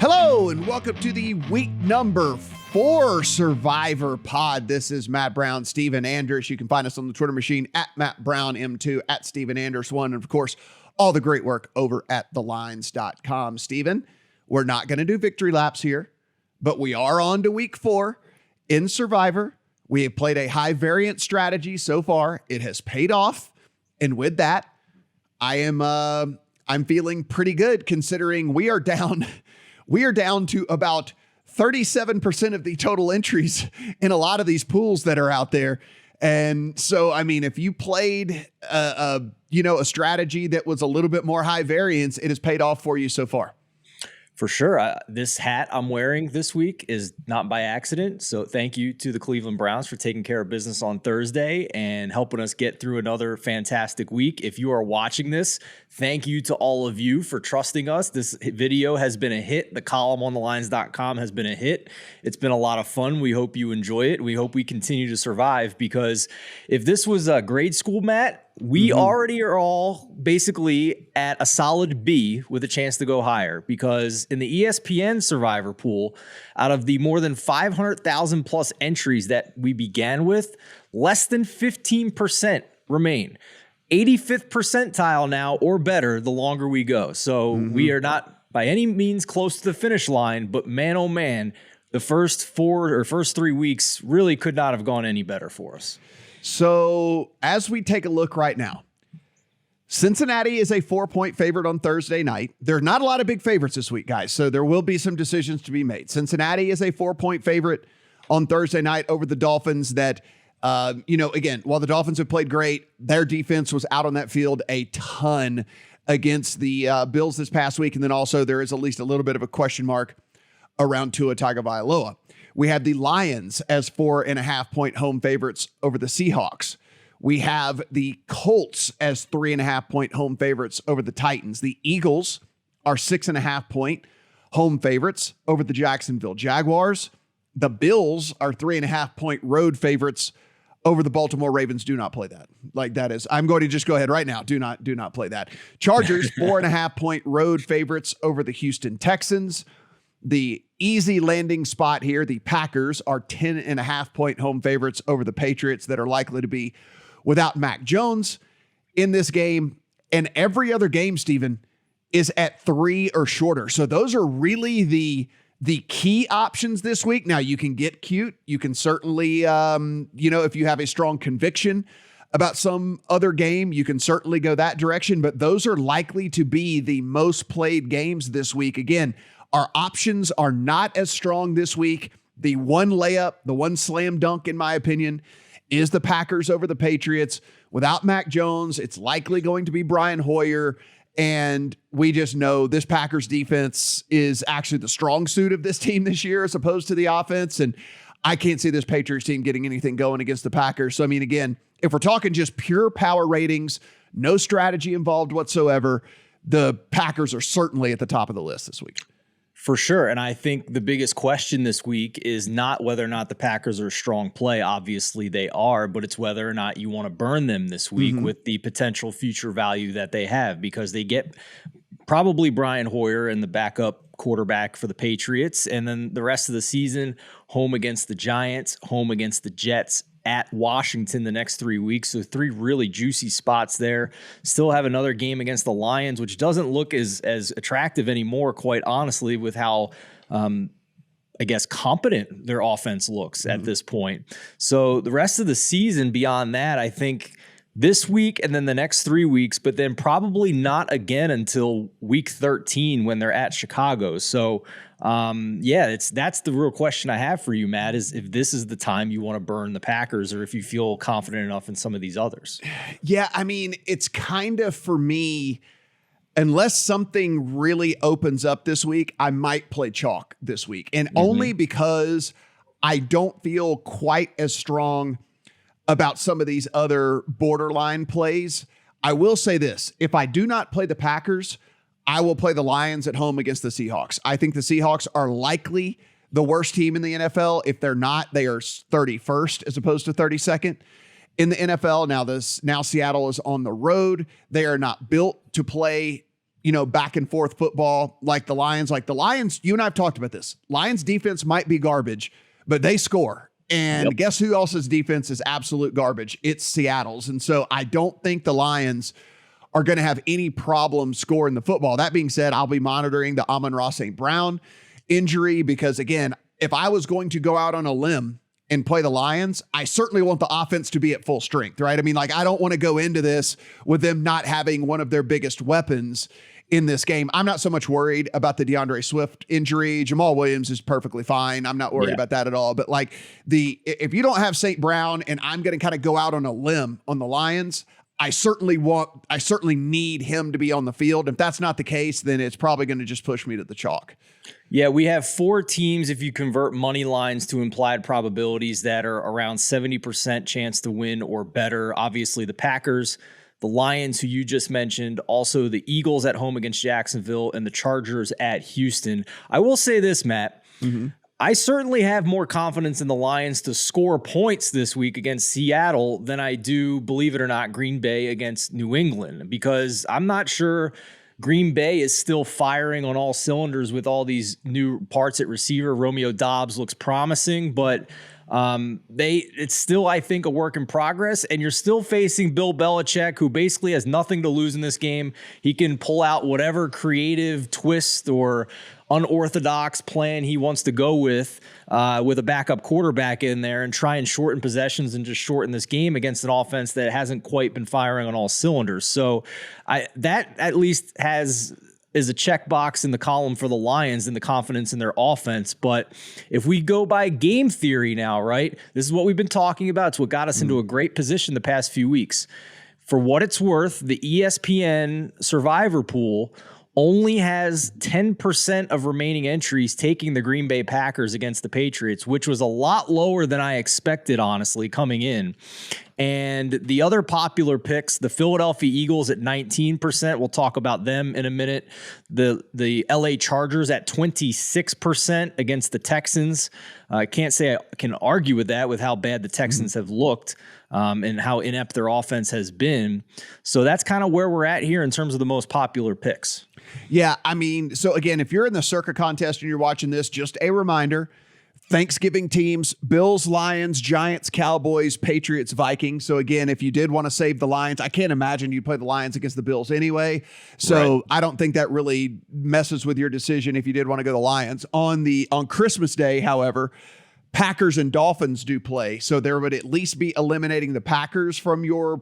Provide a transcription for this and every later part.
Hello and welcome to the week number 4 Survivor Pod. This is Matt Brown, Steven Anders. You can find us on the Twitter machine at MattBrownM2, at Steven Anders1, and of course, all the great work over at thelines.com. Steven, we're not going to do victory laps here, but we are on to week 4 in Survivor. We have played a high variance strategy so far. It has paid off. And with that, I'm feeling pretty good considering we are down to about 37% of the total entries in a lot of these pools that are out there. And so, I mean, if you played a strategy that was a little bit more high variance, it has paid off for you so far. For sure. This hat I'm wearing this week is not by accident. So thank you to the Cleveland Browns for taking care of business on Thursday and helping us get through another fantastic week. If you are watching this, thank you to all of you for trusting us. This video has been a hit. The column on thelines.com has been a hit. It's been a lot of fun. We hope you enjoy it. We hope we continue to survive, because if this was a grade school, Matt, we already are all basically at a solid B with a chance to go higher, because in the ESPN Survivor pool, out of the more than 500,000 plus entries that we began with, less than 15% remain. 85th percentile now or better the longer we go. So we are not by any means close to the finish line, but man, oh man, the first 3 weeks really could not have gone any better for us. So as we take a look right now, Cincinnati is a 4-point favorite on Thursday night. There are not a lot of big favorites this week, guys, so there will be some decisions to be made. Cincinnati is a 4-point favorite on Thursday night over the Dolphins that, again, while the Dolphins have played great, their defense was out on that field a ton against the Bills this past week. And then also there is at least a little bit of a question mark around Tua Tagovailoa. We have the Lions as 4.5-point home favorites over the Seahawks. We have the Colts as 3.5-point home favorites over the Titans. The Eagles are 6.5-point home favorites over the Jacksonville Jaguars. The Bills are 3.5-point road favorites over the Baltimore Ravens. Do not play that. I'm going to just go ahead right now. Do not play that. Chargers, 4.5-point road favorites over the Houston Texans. The easy landing spot here, the Packers are 10.5-point home favorites over the Patriots that are likely to be without Mac Jones in this game. And every other game, Steven, is at 3 or shorter. So those are really the key options this week. Now, you can get cute. You can certainly, if you have a strong conviction about some other game, you can certainly go that direction. But those are likely to be the most played games this week. Again, our options are not as strong this week. The one layup, the one slam dunk, in my opinion, is the Packers over the Patriots. Without Mac Jones, it's likely going to be Brian Hoyer. And we just know this Packers defense is actually the strong suit of this team this year as opposed to the offense. And I can't see this Patriots team getting anything going against the Packers. So, I mean, again, if we're talking just pure power ratings, no strategy involved whatsoever, the Packers are certainly at the top of the list this week. For sure. And I think the biggest question this week is not whether or not the Packers are a strong play. Obviously they are, but it's whether or not you want to burn them this week with the potential future value that they have, because they get probably Brian Hoyer and the backup quarterback for the Patriots. And then the rest of the season, home against the Giants, home against the Jets, at Washington the next 3 weeks. So 3 really juicy spots there. Still have another game against the Lions, which doesn't look as attractive anymore, quite honestly, with how, competent their offense looks at this point. So the rest of the season beyond that, I think this week and then the next 3 weeks, but then probably not again until week 13 when they're at Chicago. So that's the real question I have for you, Matt, is if this is the time you want to burn the Packers or if you feel confident enough in some of these others. Yeah, I mean, it's kind of, for me, unless something really opens up this week, I might play chalk this week. And only because I don't feel quite as strong about some of these other borderline plays. I will say this: if I do not play the Packers, I will play the Lions at home against the Seahawks. I think the Seahawks are likely the worst team in the NFL. If they're not, they are 31st as opposed to 32nd in the NFL. Now Seattle is on the road. They are not built to play, back and forth football like the Lions. Like the Lions, you and I have talked about this. Lions defense might be garbage, but they score. And guess who else's defense is absolute garbage? It's Seattle's. And so I don't think the Lions are going to have any problem scoring the football. That being said, I'll be monitoring the Amon-Ra St. Brown injury because, again, if I was going to go out on a limb and play the Lions, I certainly want the offense to be at full strength, right? I mean, like, I don't want to go into this with them not having one of their biggest weapons in this game. I'm not so much worried about the DeAndre Swift injury. Jamal Williams is perfectly fine. I'm not worried about that at all. But like if you don't have St. Brown and I'm going to kind of go out on a limb on the Lions, I certainly need him to be on the field. If that's not the case, then it's probably going to just push me to the chalk. Yeah, we have 4 teams, if you convert money lines to implied probabilities, that are around 70% chance to win or better. Obviously, the Packers, the Lions, who you just mentioned, also the Eagles at home against Jacksonville, and the Chargers at Houston. I will say this, Matt. I certainly have more confidence in the Lions to score points this week against Seattle than I do, believe it or not, Green Bay against New England, because I'm not sure Green Bay is still firing on all cylinders with all these new parts at receiver. Romeo Doubs looks promising, but it's still, I think, a work in progress, and you're still facing Bill Belichick, who basically has nothing to lose in this game. He can pull out whatever creative twist or unorthodox plan he wants to go with a backup quarterback in there and try and shorten possessions and just shorten this game against an offense that hasn't quite been firing on all cylinders. So that at least is a checkbox in the column for the Lions and the confidence in their offense. But if we go by game theory now, right, this is what we've been talking about. It's what got us into a great position the past few weeks. For what it's worth, the ESPN survivor pool only has 10% of remaining entries taking the Green Bay Packers against the Patriots, which was a lot lower than I expected, honestly, coming in. And the other popular picks, the Philadelphia Eagles at 19%. We'll talk about them in a minute. The LA Chargers at 26% against the Texans. I can't say I can argue with that with how bad the Texans have looked and how inept their offense has been. So that's kind of where we're at here in terms of the most popular picks. Yeah, I mean, so again, if you're in the Circa contest and you're watching this, just a reminder, Thanksgiving teams: Bills, Lions, Giants, Cowboys, Patriots, Vikings. So again, if you did want to save the Lions, I can't imagine you'd play the Lions against the Bills anyway. So I don't think that really messes with your decision if you did want to go the Lions. On Christmas Day, however, Packers and Dolphins do play. So there would at least be eliminating the Packers from your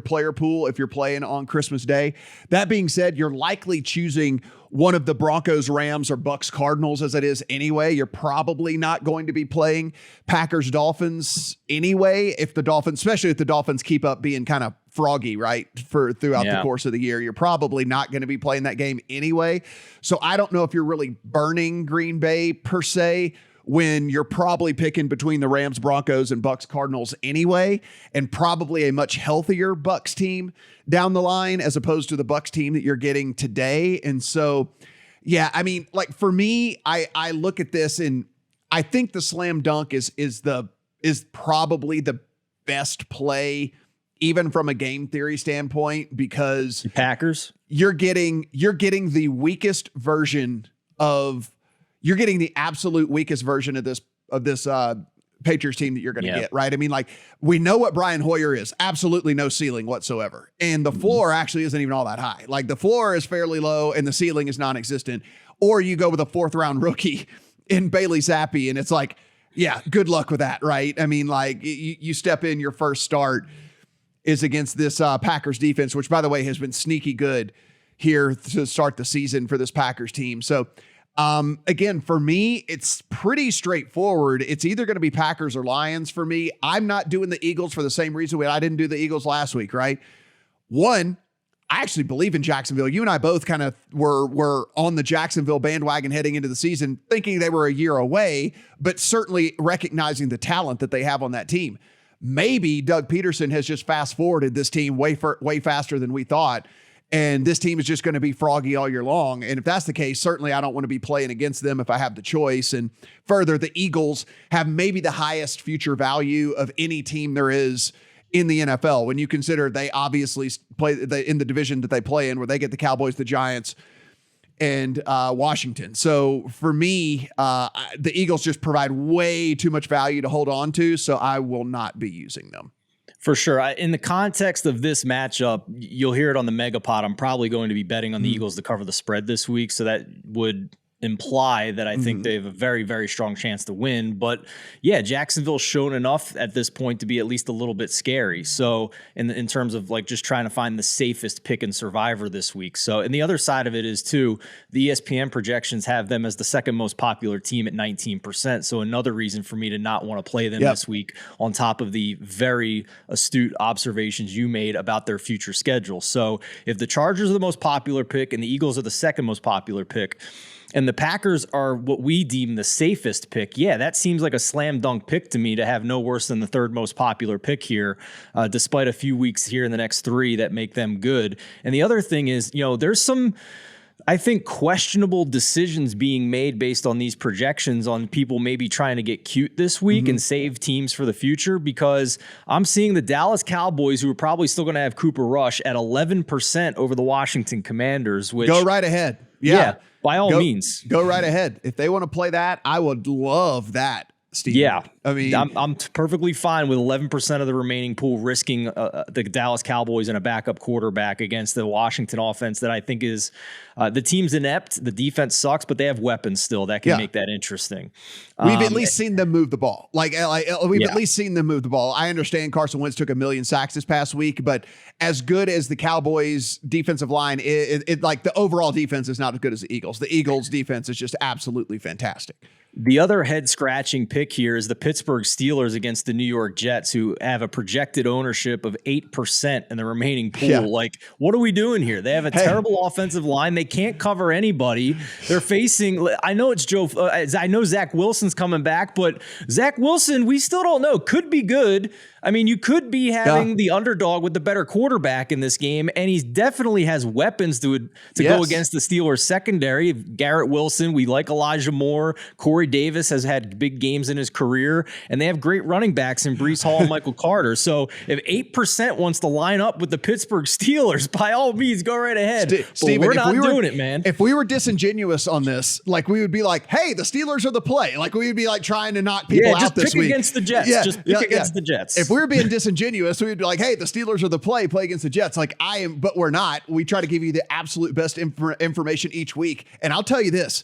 player pool if you're playing on Christmas Day. That being said, you're likely choosing one of the Broncos, Rams, or Bucks, Cardinals as it is anyway. You're probably not going to be playing Packers, Dolphins anyway, especially if the Dolphins keep up being kind of froggy, right, throughout the course of the year. You're probably not going to be playing that game anyway. So I don't know if you're really burning Green Bay per se, when you're probably picking between the Rams, Broncos, and Bucks, Cardinals anyway, and probably a much healthier Bucks team down the line as opposed to the Bucks team that you're getting today. And so, yeah, I mean, like for me, I look at this and I think the slam dunk is probably the best play, even from a game theory standpoint, because the Packers, you're getting the weakest version of. You're getting the absolute weakest version of this Patriots team that you're going to get, right? I mean, like, we know what Brian Hoyer is. Absolutely no ceiling whatsoever. And the floor actually isn't even all that high. Like, the floor is fairly low and the ceiling is non-existent. Or you go with a 4th-round rookie in Bailey Zappi, and it's like, yeah, good luck with that, right? I mean, like, you step in, your first start is against this Packers defense, which, by the way, has been sneaky good here to start the season for this Packers team. So, again, for me, it's pretty straightforward. It's either going to be Packers or Lions for me. I'm not doing the Eagles for the same reason I didn't do the Eagles last week, right? One, I actually believe in Jacksonville. You and I both kind of were on the Jacksonville bandwagon heading into the season, thinking they were a year away, but certainly recognizing the talent that they have on that team. Maybe Doug Peterson has just fast-forwarded this team way faster than we thought. And this team is just going to be froggy all year long. And if that's the case, certainly I don't want to be playing against them if I have the choice. And further, the Eagles have maybe the highest future value of any team there is in the NFL when you consider they obviously play in the division that they play in, where they get the Cowboys, the Giants, and Washington. So for me, the Eagles just provide way too much value to hold on to, so I will not be using them. For sure. In the context of this matchup, you'll hear it on the Megapod. I'm probably going to be betting on the Eagles to cover the spread this week, so that would imply that I think they have a very, very strong chance to win. But yeah, Jacksonville's shown enough at this point to be at least a little bit scary. So in terms of like just trying to find the safest pick and survivor this week. So, and the other side of it is too, the ESPN projections have them as the second most popular team at 19%. So another reason for me to not want to play them this week, on top of the very astute observations you made about their future schedule. So if the Chargers are the most popular pick and the Eagles are the second most popular pick, and the Packers are what we deem the safest pick, yeah, that seems like a slam dunk pick to me to have no worse than the third most popular pick here, despite a few weeks here in the next three that make them good. And the other thing is, there's some, I think, questionable decisions being made based on these projections on people maybe trying to get cute this week and save teams for the future, because I'm seeing the Dallas Cowboys, who are probably still going to have Cooper Rush, at 11% over the Washington Commanders, which go right ahead. Yeah. By all means. Go right ahead. If they want to play that, I would love that, Steve. Yeah. I mean, I'm perfectly fine with 11% of the remaining pool risking the Dallas Cowboys and a backup quarterback against the Washington offense that I think is the team's inept. The defense sucks, but they have weapons still that can make that interesting. We've at least seen them move the ball. We've at least seen them move the ball. I understand Carson Wentz took 1 million sacks this past week, but as good as the Cowboys defensive line, like the overall defense is not as good as the Eagles. The Eagles defense is just absolutely fantastic. The other head-scratching pick here is the Pittsburgh Steelers against the New York Jets, who have a projected ownership of 8% in the remaining pool. Yeah. Like, what are we doing here? They have a terrible offensive line. They can't cover anybody. They're facing – I know it's I know Zach Wilson's coming back, but Zach Wilson, we still don't know. Could be good. I mean, you could be having the underdog with the better quarterback in this game, and he definitely has weapons to go against the Steelers secondary. Garrett Wilson, we like Elijah Moore. Corey Davis has had big games in his career, and they have great running backs in Breece Hall and Michael Carter. So if 8% wants to line up with the Pittsburgh Steelers, by all means, go right ahead. Steven, we're not doing it, man. If we were disingenuous on this, like we would be like, hey, the Steelers are the play. Like we would be like trying to knock people out this week. Just pick against the Jets. Just pick against the Jets. If we were being disingenuous, we'd be like, hey, the Steelers are the play against the Jets. Like I am, but we're not. We try to give you the absolute best information each week. And I'll tell you this.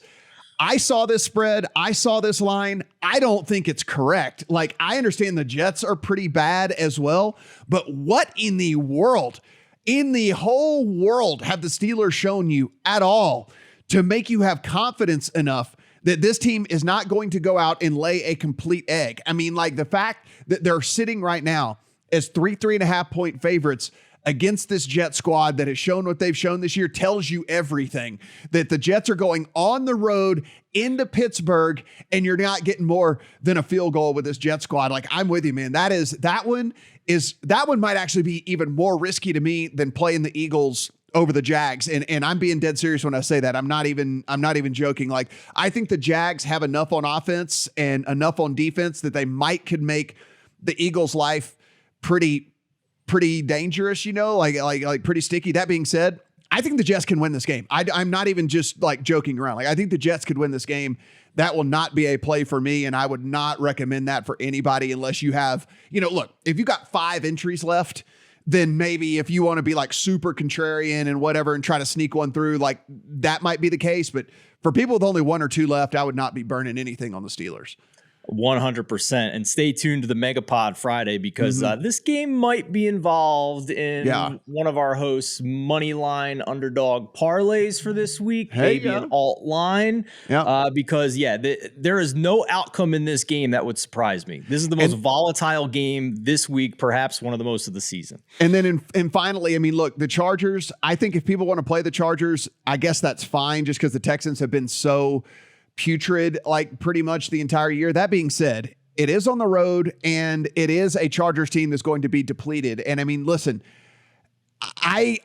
I saw this spread. I saw this line. I don't think it's correct. Like, I understand the Jets are pretty bad as well, but what in the world, in the whole world, have the Steelers shown you at all to make you have confidence enough that this team is not going to go out and lay a complete egg? I mean, like the fact that they're sitting right now as 3.5 point favorites against this Jet squad that has shown what they've shown this year tells you everything. That the Jets are going on the road into Pittsburgh, and you're not getting more than a field goal with this Jet squad. Like, I'm with you, man. That one might actually be even more risky to me than playing the Eagles over the Jags. And I'm being dead serious when I say that. I'm not even joking. Like, I think the Jags have enough on offense and enough on defense that they could make the Eagles' life pretty dangerous, like pretty sticky. That being said, I think the Jets can win this game. I'm not even just like joking around. Like, I think the Jets could win this game. That will not be a play for me, and I would not recommend that for anybody unless you have, look, if you got 5 entries left, then maybe if you want to be like super contrarian and whatever and try to sneak one through, like that might be the case. But for people with only 1 or 2 left, I would not be burning anything on the Steelers. 100%. And stay tuned to the Megapod Friday, because this game might be involved in one of our hosts' money line underdog parlays for this week, maybe an alt line. Because there is no outcome in this game that would surprise me. This is the most volatile game this week, perhaps one of the most of the season. And then and finally, I mean, look, the Chargers, I think if people want to play the Chargers, I guess that's fine, just because the Texans have been so putrid like pretty much the entire year. That being said, it is on the road, and it is a Chargers team that's going to be depleted. And I mean, listen, I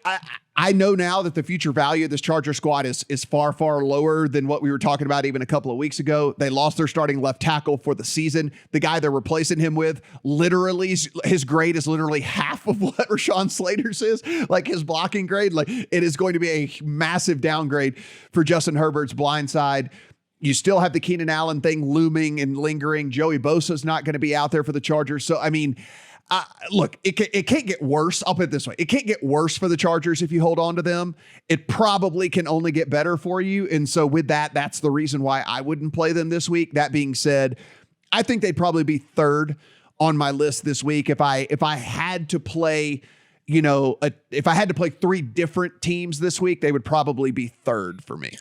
I know now that the future value of this Charger squad is far, far lower than what we were talking about even a couple of weeks ago. They lost their starting left tackle for the season. The guy they're replacing him with, literally, his grade is literally half of what Rashawn Slater's is. Like his blocking grade, like it is going to be a massive downgrade for Justin Herbert's blind side. You still have the Keenan Allen thing looming and lingering. Joey Bosa's not going to be out there for the Chargers. So, I mean, look, it can't get worse. I'll put it this way. It can't get worse for the Chargers if you hold on to them. It probably can only get better for you. And so with that, that's the reason why I wouldn't play them this week. That being said, I think they'd probably be third on my list this week. If I had to play, if I had to play 3 different teams this week, they would probably be third for me.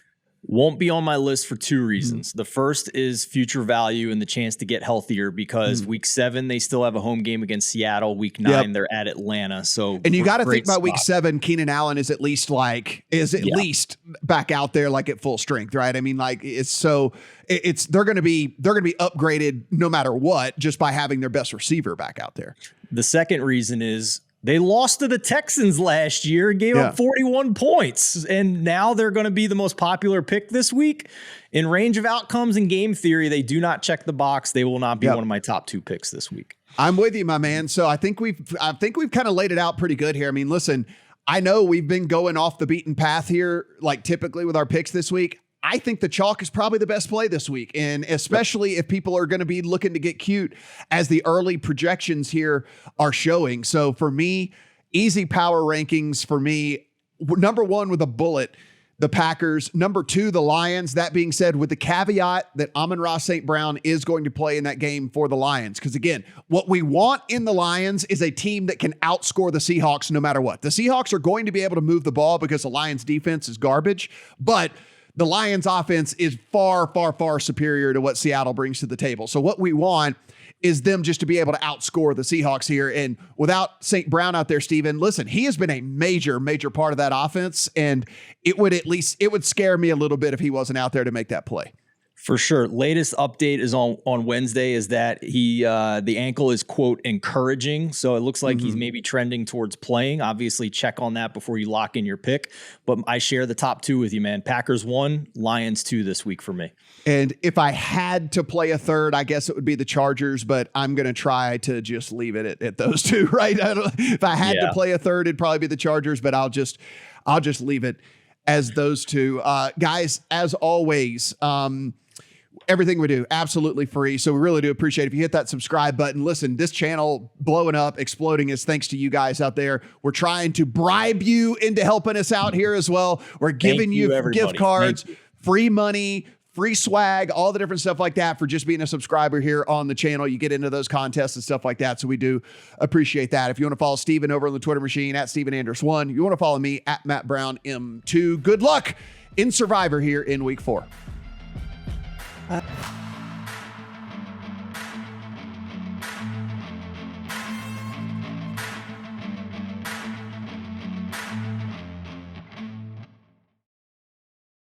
Won't be on my list for 2 reasons. The first is future value and the chance to get healthier because week 7, they still have a home game against Seattle. Week 9, they're at Atlanta. So, and you got to think about week 7, Keenan Allen is at least least back out there like at full strength, right? I mean, like they're going to be upgraded no matter what just by having their best receiver back out there. The second reason is they lost to the Texans last year and gave up 41 points. And now they're going to be the most popular pick this week. In range of outcomes and game theory, they do not check the box. They will not be one of my top 2 picks this week. I'm with you, my man. So I think we've kind of laid it out pretty good here. I mean, listen, I know we've been going off the beaten path here, like typically with our picks this week. I think the chalk is probably the best play this week. And especially if people are going to be looking to get cute as the early projections here are showing. So for me, easy power rankings for me, number 1 with a bullet, the Packers, number 2, the Lions. That being said, with the caveat that Amon-Ra St. Brown is going to play in that game for the Lions. Because again, what we want in the Lions is a team that can outscore the Seahawks no matter what. The Seahawks are going to be able to move the ball because the Lions defense is garbage, but the Lions offense is far, far, far superior to what Seattle brings to the table. So what we want is them just to be able to outscore the Seahawks here. And without St. Brown out there, Steven, listen, he has been a major, major part of that offense. And it would scare me a little bit if he wasn't out there to make that play. For sure. Latest update is on Wednesday is that the ankle is, quote, encouraging. So it looks like he's maybe trending towards playing. Obviously, check on that before you lock in your pick. But I share the top 2 with you, man. Packers 1, Lions 2 this week for me. And if I had to play a third, I guess it would be the Chargers, but I'm going to try to just leave it at those 2, right? If I had to play a third, it'd probably be the Chargers, but I'll just leave it as those 2. Guys, as always, everything we do, absolutely free. So we really do appreciate it. If you hit that subscribe button, listen, this channel blowing up, exploding is thanks to you guys out there. We're trying to bribe you into helping us out here as well. We're giving you gift cards, free money, free swag, all the different stuff like that for just being a subscriber here on the channel. You get into those contests and stuff like that. So we do appreciate that. If you want to follow Steven over on the Twitter machine at StevenAnders1, you want to follow me at MattBrownM2. Good luck in Survivor here in week 4.